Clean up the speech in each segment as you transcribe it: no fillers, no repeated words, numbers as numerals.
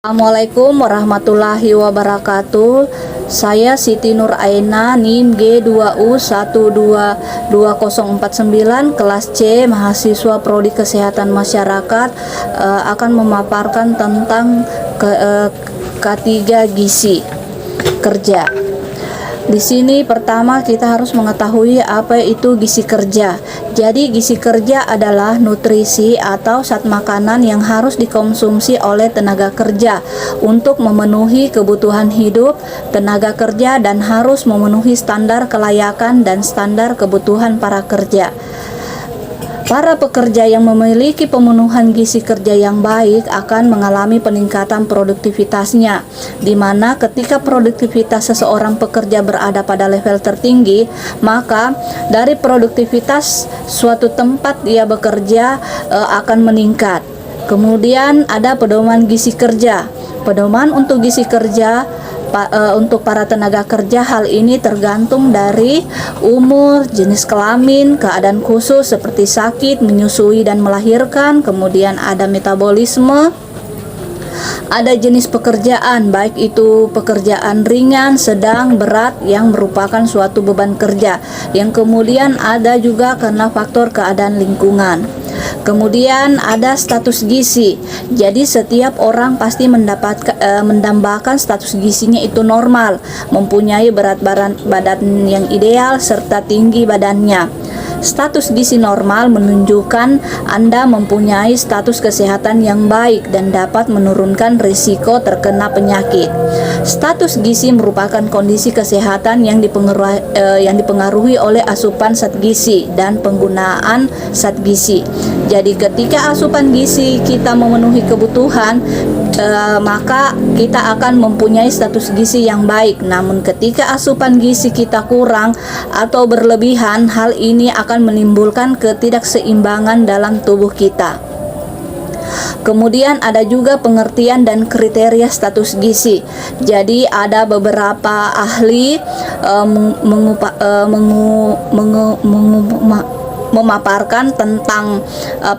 Assalamualaikum warahmatullahi wabarakatuh. Saya Siti Nur Aina, NIM G2U122049, kelas C, mahasiswa Prodi Kesehatan Masyarakat, akan memaparkan tentang K3 gizi kerja. Di sini pertama kita harus mengetahui apa itu gizi kerja. Jadi gizi kerja adalah nutrisi atau zat makanan yang harus dikonsumsi oleh tenaga kerja untuk memenuhi kebutuhan hidup tenaga kerja dan harus memenuhi standar kelayakan dan standar kebutuhan para kerja. Para pekerja yang memiliki pemenuhan gizi kerja yang baik akan mengalami peningkatan produktivitasnya, di mana ketika produktivitas seseorang pekerja berada pada level tertinggi, maka dari produktivitas suatu tempat dia bekerja akan meningkat. Kemudian ada pedoman gizi kerja. Pedoman untuk gizi kerja untuk para tenaga kerja, hal ini tergantung dari umur, jenis kelamin, keadaan khusus seperti sakit, menyusui dan melahirkan, kemudian ada metabolisme, ada jenis pekerjaan, baik itu pekerjaan ringan, sedang, berat yang merupakan suatu beban kerja, yang kemudian ada juga karena faktor keadaan lingkungan. Kemudian ada status gizi. Jadi setiap orang pasti mendambakan status gizinya itu normal, mempunyai berat badan yang ideal serta tinggi badannya. Status gizi normal menunjukkan Anda mempunyai status kesehatan yang baik dan dapat menurunkan risiko terkena penyakit. Status gizi merupakan kondisi kesehatan yang dipengaruhi oleh asupan zat gizi dan penggunaan zat gizi. Jadi ketika asupan gizi kita memenuhi kebutuhan, maka kita akan mempunyai status gizi yang baik. Namun ketika asupan gizi kita kurang atau berlebihan, hal ini akan menimbulkan ketidakseimbangan dalam tubuh kita. Kemudian ada juga pengertian dan kriteria status gizi. Jadi ada beberapa ahli memaparkan tentang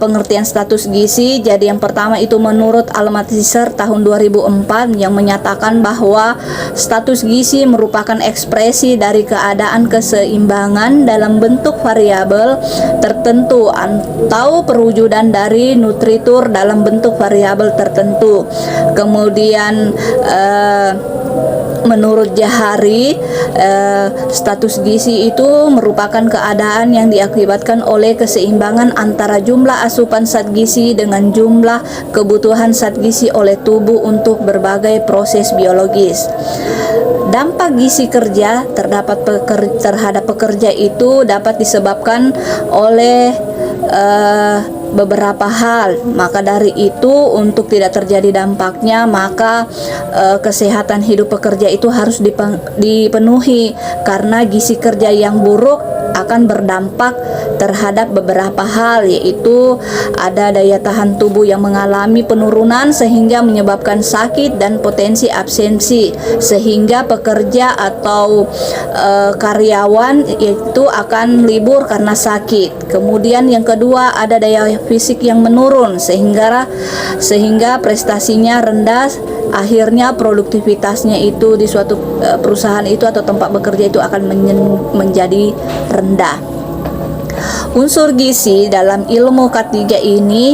pengertian status gizi. Jadi yang pertama itu menurut Almatisser tahun 2004 yang menyatakan bahwa status gizi merupakan ekspresi dari keadaan keseimbangan dalam bentuk variabel tertentu atau perwujudan dari nutritur dalam bentuk variabel tertentu. Kemudian menurut Jahari, status gizi itu merupakan keadaan yang diakibatkan oleh keseimbangan antara jumlah asupan zat gizi dengan jumlah kebutuhan zat gizi oleh tubuh untuk berbagai proses biologis. Dampak gizi kerja terhadap pekerja itu dapat disebabkan oleh beberapa hal. Maka dari itu, untuk tidak terjadi dampaknya, maka kesehatan hidup pekerja itu harus dipenuhi, karena gizi kerja yang buruk akan berdampak terhadap beberapa hal, yaitu ada daya tahan tubuh yang mengalami penurunan sehingga menyebabkan sakit dan potensi absensi, sehingga pekerja atau karyawan itu akan libur karena sakit. Kemudian yang kedua, ada daya fisik yang menurun sehingga prestasinya rendah, akhirnya produktivitasnya itu di suatu perusahaan itu atau tempat bekerja itu akan menjadi rendah. Unsur gizi dalam ilmu K3 ini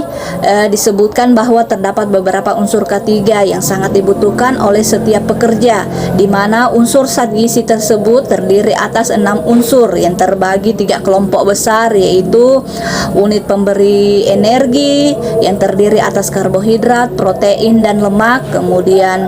disebutkan bahwa terdapat beberapa unsur K3 yang sangat dibutuhkan oleh setiap pekerja, di mana unsur zat gizi tersebut terdiri atas 6 unsur yang terbagi 3 kelompok besar, yaitu unit pemberi energi yang terdiri atas karbohidrat, protein, dan lemak. Kemudian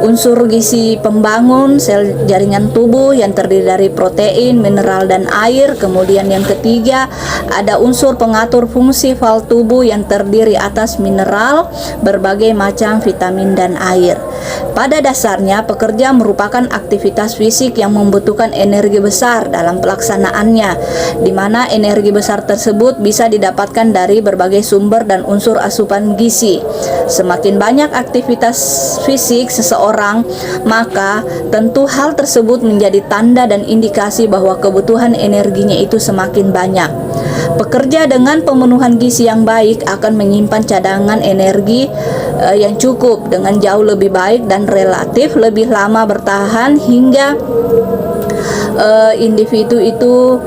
unsur gizi pembangun sel jaringan tubuh yang terdiri dari protein, mineral, dan air. Kemudian yang ketiga, ada unsur pengatur fungsi fal tubuh yang terdiri atas mineral, berbagai macam vitamin, dan air. Pada dasarnya, pekerja merupakan aktivitas fisik yang membutuhkan energi besar dalam pelaksanaannya, di mana energi besar tersebut bisa didapatkan dari berbagai sumber dan unsur asupan gizi. Semakin banyak aktivitas fisik seseorang, maka tentu hal tersebut menjadi tanda dan indikasi bahwa kebutuhan energinya itu semakin banyak. Pekerja dengan pemenuhan gizi yang baik akan menyimpan cadangan energi yang cukup dengan jauh lebih baik dan relatif lebih lama bertahan hingga individu itu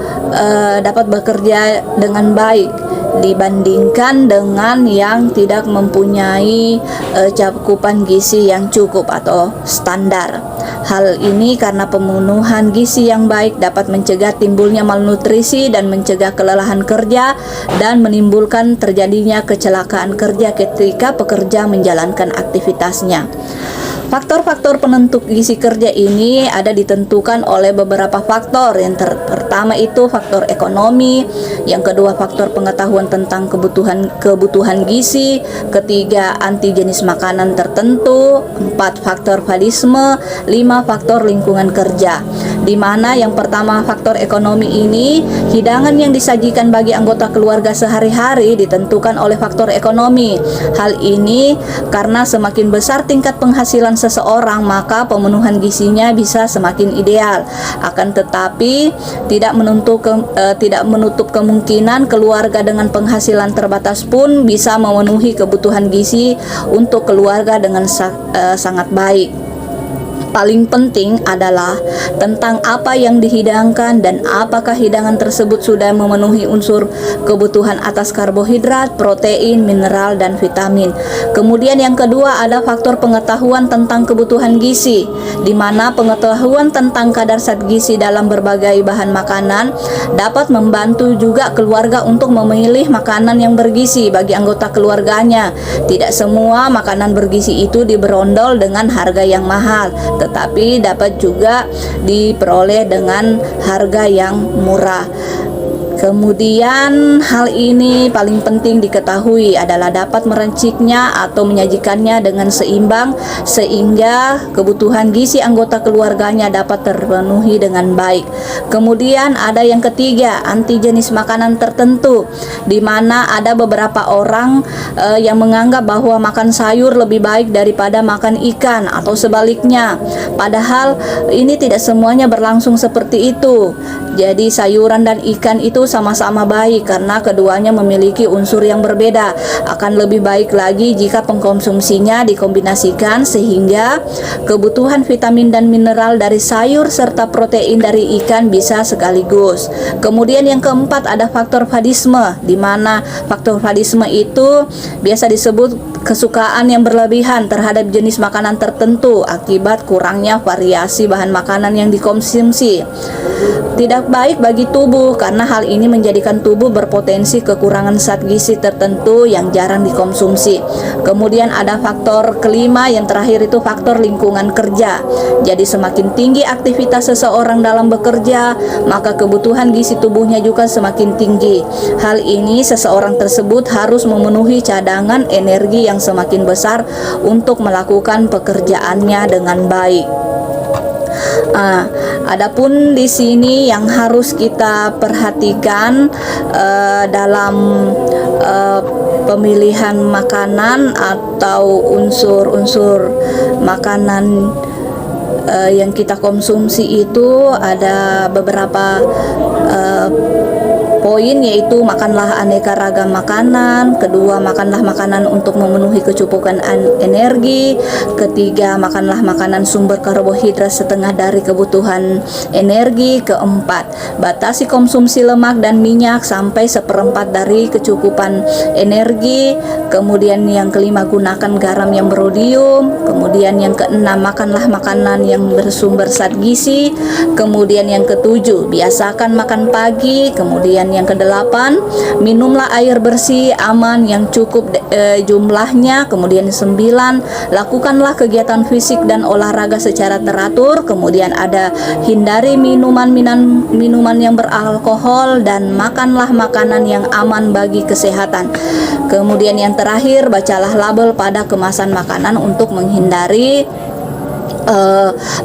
dapat bekerja dengan baik dibandingkan dengan yang tidak mempunyai cakupan gizi yang cukup atau standar. Hal ini karena pemenuhan gizi yang baik dapat mencegah timbulnya malnutrisi dan mencegah kelelahan kerja dan menimbulkan terjadinya kecelakaan kerja ketika pekerja menjalankan aktivitasnya. Faktor-faktor penentu gizi kerja ini ada ditentukan oleh beberapa faktor. Yang pertama itu faktor ekonomi, yang kedua faktor pengetahuan tentang kebutuhan gizi, ketiga anti jenis makanan tertentu, empat faktor fadisme, lima faktor lingkungan kerja. Di mana yang pertama faktor ekonomi ini, hidangan yang disajikan bagi anggota keluarga sehari-hari ditentukan oleh faktor ekonomi. Hal ini karena semakin besar tingkat penghasilan seseorang, maka pemenuhan gizinya bisa semakin ideal. Akan tetapi tidak menutup kemungkinan keluarga dengan penghasilan terbatas pun bisa memenuhi kebutuhan gizi untuk keluarga dengan sangat baik. Paling penting adalah tentang apa yang dihidangkan dan apakah hidangan tersebut sudah memenuhi unsur kebutuhan atas karbohidrat, protein, mineral, dan vitamin. Kemudian yang kedua ada faktor pengetahuan tentang kebutuhan gizi, di mana pengetahuan tentang kadar zat gizi dalam berbagai bahan makanan dapat membantu juga keluarga untuk memilih makanan yang bergizi bagi anggota keluarganya. Tidak semua makanan bergizi itu diberondol dengan harga yang mahal, tetapi dapat juga diperoleh dengan harga yang murah. Kemudian hal ini paling penting diketahui adalah dapat meranciknya atau menyajikannya dengan seimbang sehingga kebutuhan gizi anggota keluarganya dapat terpenuhi dengan baik. Kemudian ada yang ketiga, anti jenis makanan tertentu, di mana ada beberapa orang yang menganggap bahwa makan sayur lebih baik daripada makan ikan atau sebaliknya. Padahal ini tidak semuanya berlangsung seperti itu. Jadi sayuran dan ikan itu sama-sama baik karena keduanya memiliki unsur yang berbeda. Akan lebih baik lagi jika pengkonsumsinya dikombinasikan sehingga kebutuhan vitamin dan mineral dari sayur serta protein dari ikan bisa sekaligus. Kemudian yang keempat ada faktor fadisme, di mana faktor fadisme itu biasa disebut kesukaan yang berlebihan terhadap jenis makanan tertentu akibat kurangnya variasi bahan makanan yang dikonsumsi. Tidak baik bagi tubuh karena hal ini menjadikan tubuh berpotensi kekurangan zat gizi tertentu yang jarang dikonsumsi. Kemudian ada faktor kelima, yang terakhir itu faktor lingkungan kerja. Jadi semakin tinggi aktivitas seseorang dalam bekerja, maka kebutuhan gizi tubuhnya juga semakin tinggi. Hal ini seseorang tersebut harus memenuhi cadangan energi yang semakin besar untuk melakukan pekerjaannya dengan baik. Adapun di sini yang harus kita perhatikan dalam pemilihan makanan atau unsur-unsur makanan yang kita konsumsi itu ada beberapa poin, yaitu makanlah aneka ragam makanan, kedua makanlah makanan untuk memenuhi kecukupan energi, ketiga makanlah makanan sumber karbohidrat setengah dari kebutuhan energi, keempat batasi konsumsi lemak dan minyak sampai seperempat dari kecukupan energi, kemudian yang kelima gunakan garam yang berodium, kemudian yang keenam makanlah makanan yang bersumber zat gizi, kemudian yang ketujuh biasakan makan pagi, kemudian yang kedelapan, minumlah air bersih aman yang cukup jumlahnya. Kemudian 9, lakukanlah kegiatan fisik dan olahraga secara teratur. Kemudian ada hindari minuman yang beralkohol dan makanlah makanan yang aman bagi kesehatan. Kemudian yang terakhir, bacalah label pada kemasan makanan untuk menghindari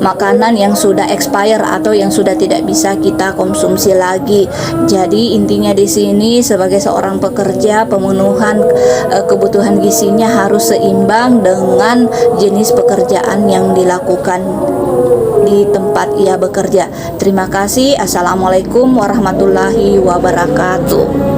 makanan yang sudah expire atau yang sudah tidak bisa kita konsumsi lagi. Jadi intinya di sini sebagai seorang pekerja, pemenuhan kebutuhan gizinya harus seimbang dengan jenis pekerjaan yang dilakukan di tempat ia bekerja. Terima kasih. Assalamualaikum warahmatullahi wabarakatuh.